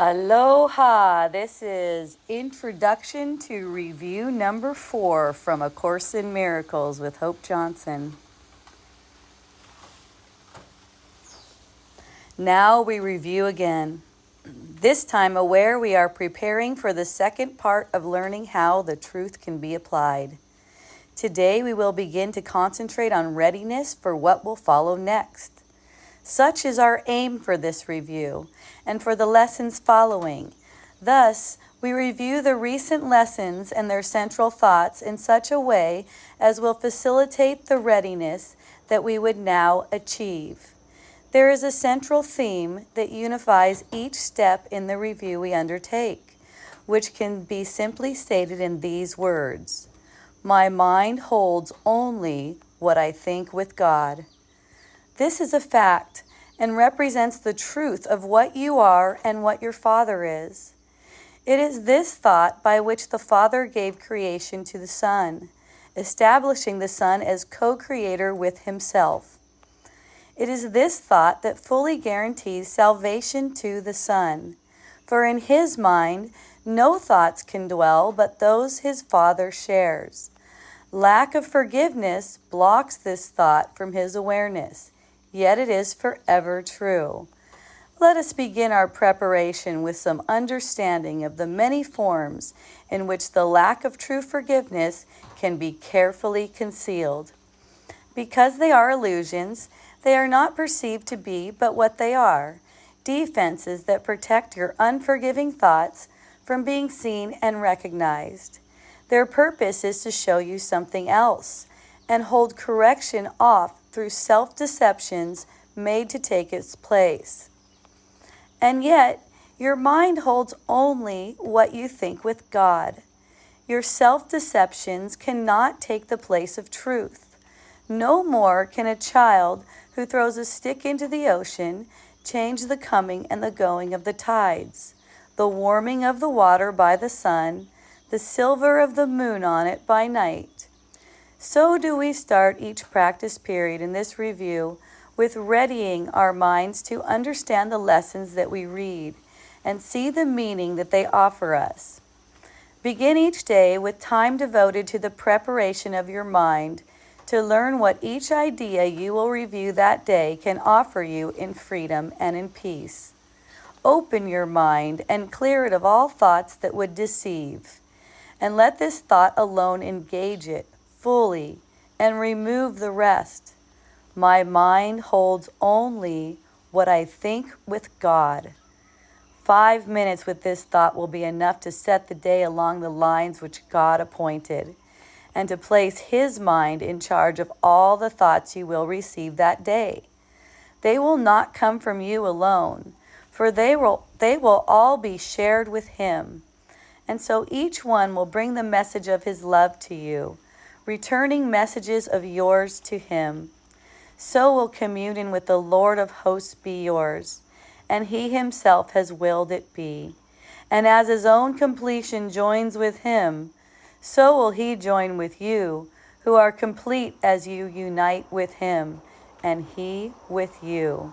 Aloha! This is Introduction to Review number 4 from A Course in Miracles with Hope Johnson. Now we review again. This time aware we are preparing for the second part of learning how the truth can be applied. Today we will begin to concentrate on readiness for what will follow next. Such is our aim for this review and for the lessons following. Thus, we review the recent lessons and their central thoughts in such a way as will facilitate the readiness that we would now achieve. There is a central theme that unifies each step in the review we undertake, which can be simply stated in these words: my mind holds only what I think with God. This is a fact and represents the truth of what you are and what your Father is. It is this thought by which the Father gave creation to the Son, establishing the Son as co-creator with Himself. It is this thought that fully guarantees salvation to the Son, for in His mind no thoughts can dwell but those His Father shares. Lack of forgiveness blocks this thought from His awareness, yet it is forever true. Let us begin our preparation with some understanding of the many forms in which the lack of true forgiveness can be carefully concealed. Because they are illusions, they are not perceived to be but what they are, defenses that protect your unforgiving thoughts from being seen and recognized. Their purpose is to show you something else and hold correction off through self-deceptions made to take its place. And yet, your mind holds only what you think with God. Your self-deceptions cannot take the place of truth. No more can a child who throws a stick into the ocean change the coming and the going of the tides, the warming of the water by the sun, the silver of the moon on it by night. So do we start each practice period in this review with readying our minds to understand the lessons that we read and see the meaning that they offer us. Begin each day with time devoted to the preparation of your mind to learn what each idea you will review that day can offer you in freedom and in peace. Open your mind and clear it of all thoughts that would deceive, and let this thought alone engage it fully and remove the rest. My mind holds only what I think with God. 5 minutes with this thought will be enough to set the day along the lines which God appointed, and to place His mind in charge of all the thoughts you will receive that day. They will not come from you alone, for they will all be shared with Him. And so each one will bring the message of His love to you, returning messages of yours to Him. So will communion with the Lord of hosts be yours, and He Himself has willed it be. And as His own completion joins with Him, so will He join with you, who are complete as you unite with Him, and He with you.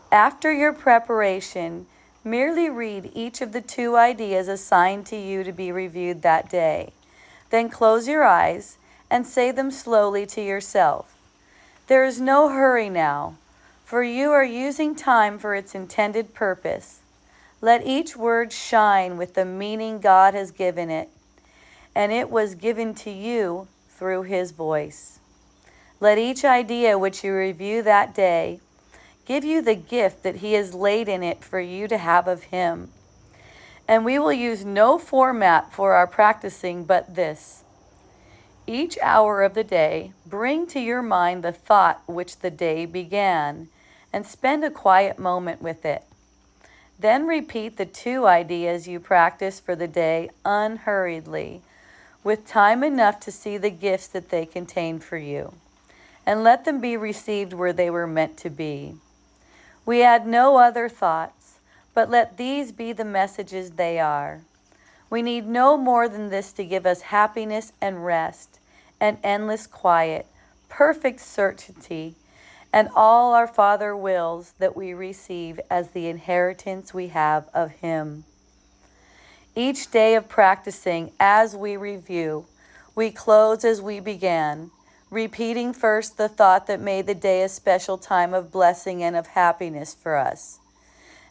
After your preparation, merely read each of the 2 ideas assigned to you to be reviewed that day. Then close your eyes and say them slowly to yourself. There is no hurry now, for you are using time for its intended purpose. Let each word shine with the meaning God has given it, and it was given to you through His voice. Let each idea which you review that day give you the gift that He has laid in it for you to have of Him. And we will use no format for our practicing but this. Each hour of the day, bring to your mind the thought which the day began, and spend a quiet moment with it. Then repeat the 2 ideas you practice for the day unhurriedly, with time enough to see the gifts that they contain for you, and let them be received where they were meant to be. We add no other thoughts, but let these be the messages they are. We need no more than this to give us happiness and rest, and endless quiet, perfect certainty, and all our Father wills that we receive as the inheritance we have of Him. Each day of practicing as we review, we close as we began, repeating first the thought that made the day a special time of blessing and of happiness for us,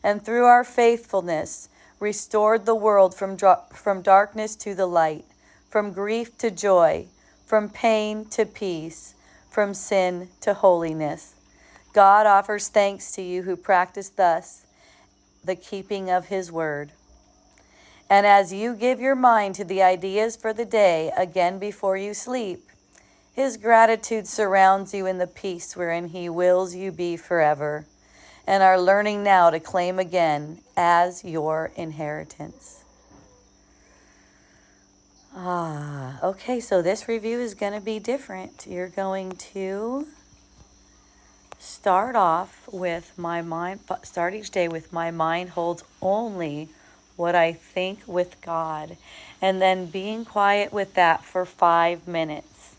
and through our faithfulness restored the world from darkness to the light, from grief to joy, from pain to peace, from sin to holiness. God offers thanks to you who practice thus the keeping of His word. And as you give your mind to the ideas for the day again before you sleep, His gratitude surrounds you in the peace wherein He wills you be forever, and are learning now to claim again as your inheritance. Okay, so this review is going to be different. You're going to start each day with my mind holds only what I think with God, and then being quiet with that for 5 minutes.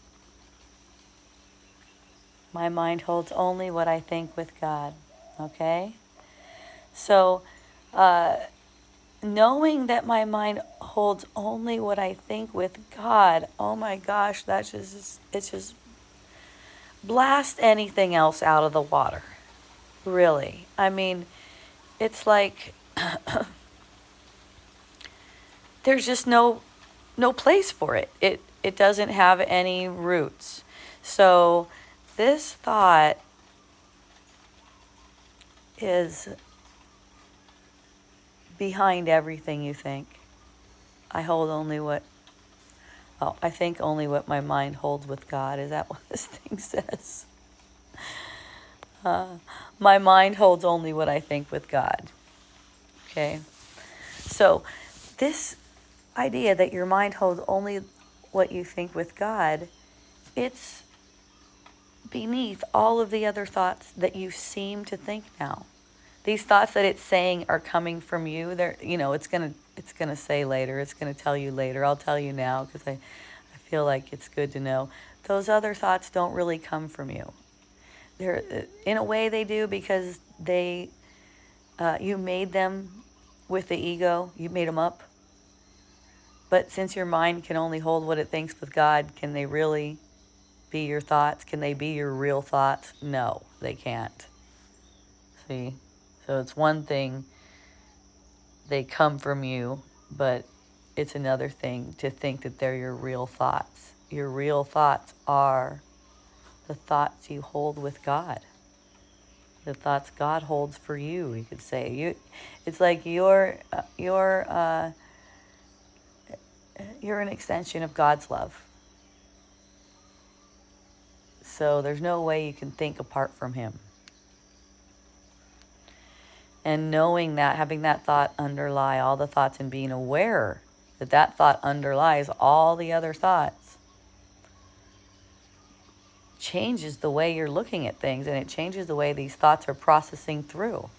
My mind holds only what I think with God. Okay? So, knowing that my mind holds only what I think with God, oh my gosh, it's just blast anything else out of the water. Really. I mean, it's like there's just no place for it. It doesn't have any roots. So this thought is behind everything you think. I think only what my mind holds with God. Is that what this thing says? My mind holds only what I think with God. Okay? So this idea that your mind holds only what you think with God, it's beneath all of the other thoughts that you seem to think now. These thoughts that it's saying are coming from you. It's gonna say later. It's gonna tell you later. I'll tell you now because I feel like it's good to know. Those other thoughts don't really come from you. In a way they do, because you made them with the ego. You made them up. But since your mind can only hold what it thinks with God, can they really be your thoughts? Can they be your real thoughts? No, they can't. See? So it's one thing, they come from you, but it's another thing to think that they're your real thoughts. Your real thoughts are the thoughts you hold with God. The thoughts God holds for you, you could say. It's like you're an extension of God's love. So there's no way you can think apart from Him. And knowing that, having that thought underlie all the thoughts, and being aware that that thought underlies all the other thoughts, changes the way you're looking at things, and it changes the way these thoughts are processing through.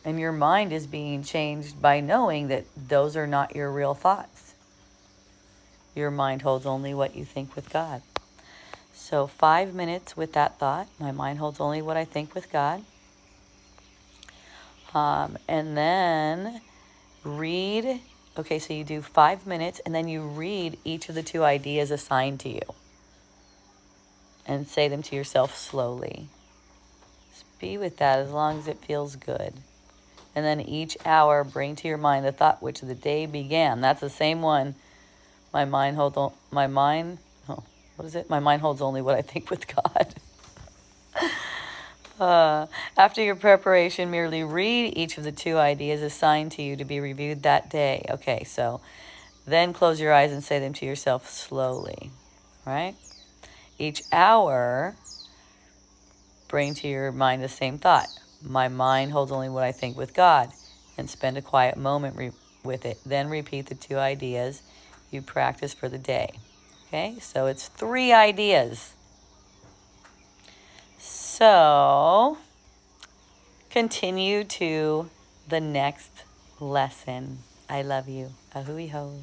And your mind is being changed by knowing that those are not your real thoughts. Your mind holds only what you think with God. So 5 minutes with that thought. My mind holds only what I think with God. And then read. Okay, so you do 5 minutes, and then you read each of the 2 ideas assigned to you. And say them to yourself slowly. Just be with that as long as it feels good. And then each hour, bring to your mind the thought which the day began. That's the same one. My mind holds only what I think with God. After your preparation, merely read each of the 2 ideas assigned to you to be reviewed that day. Okay, so then close your eyes and say them to yourself slowly. Right? Each hour, bring to your mind the same thought. My mind holds only what I think with God. And spend a quiet moment with it. Then repeat the 2 ideas you practice for the day. Okay, so it's 3 ideas. So, continue to the next lesson. I love you. Ahui ho.